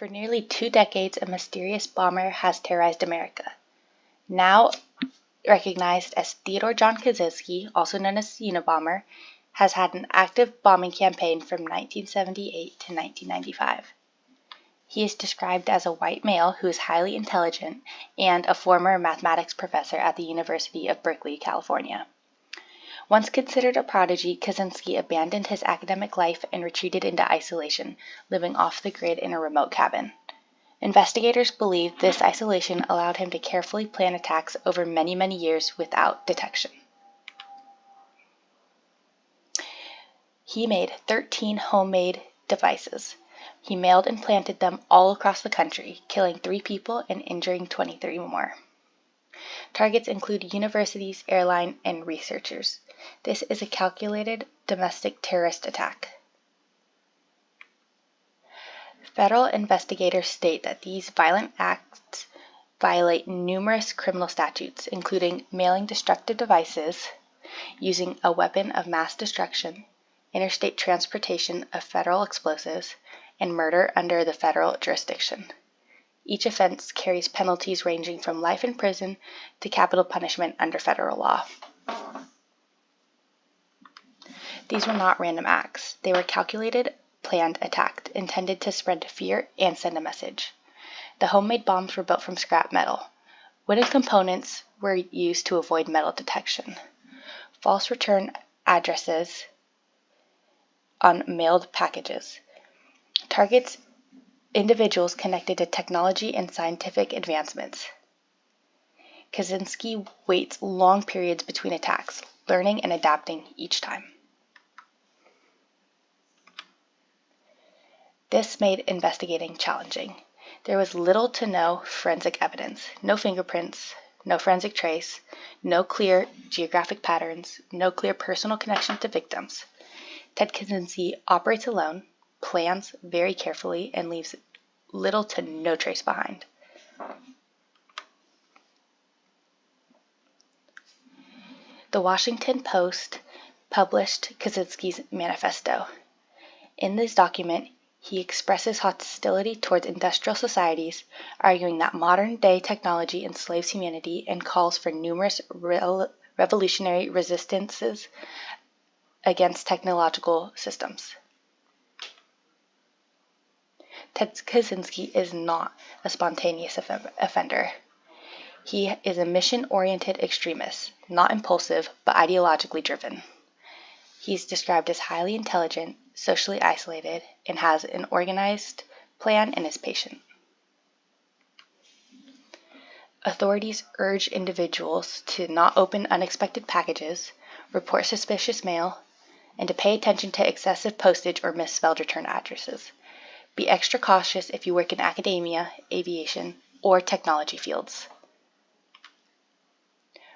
For nearly 2 decades, a mysterious bomber has terrorized America. Now recognized as Theodore John Kaczynski, also known as the Unabomber, has had an active bombing campaign from 1978 to 1995. He is described as a white male who is highly intelligent and a former mathematics professor at the University of Berkeley, California. Once considered a prodigy, Kaczynski abandoned his academic life and retreated into isolation, living off the grid in a remote cabin. Investigators believe this isolation allowed him to carefully plan attacks over many, many years without detection. He made 13 homemade devices. He mailed and planted them all across the country, killing 3 people and injuring 23 more. Targets include universities, airline, and researchers. This is a calculated domestic terrorist attack. Federal investigators state that these violent acts violate numerous criminal statutes, including mailing destructive devices, using a weapon of mass destruction, interstate transportation of federal explosives, and murder under the federal jurisdiction. Each offense carries penalties ranging from life in prison to capital punishment under federal law. These were not random acts. They were calculated, planned attacks intended to spread fear and send a message. The homemade bombs were built from scrap metal. Wooden components were used to avoid metal detection. False return addresses on mailed packages. Targets individuals connected to technology and scientific advancements. Kaczynski waits long periods between attacks, learning and adapting each time. This made investigating challenging. There was little to no forensic evidence, no fingerprints, no forensic trace, no clear geographic patterns, no clear personal connection to victims. Ted Kaczynski operates alone, plans very carefully, and leaves little to no trace behind. The Washington Post published Kaczynski's manifesto. In this document, he expresses hostility towards industrial societies, arguing that modern-day technology enslaves humanity, and calls for numerous revolutionary resistances against technological systems. Ted Kaczynski is not a spontaneous offender. He is a mission-oriented extremist, not impulsive, but ideologically driven. He's described as highly intelligent, socially isolated, and has an organized plan and is patient. Authorities urge individuals to not open unexpected packages, report suspicious mail, and to pay attention to excessive postage or misspelled return addresses. Be extra cautious if you work in academia, aviation, or technology fields.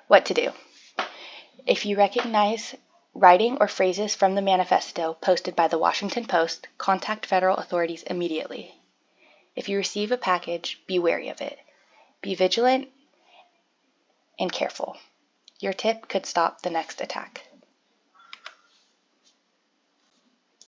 What to do? If you recognize writing or phrases from the manifesto posted by the Washington Post, contact federal authorities immediately. If you receive a package, be wary of it. Be vigilant and careful. Your tip could stop the next attack.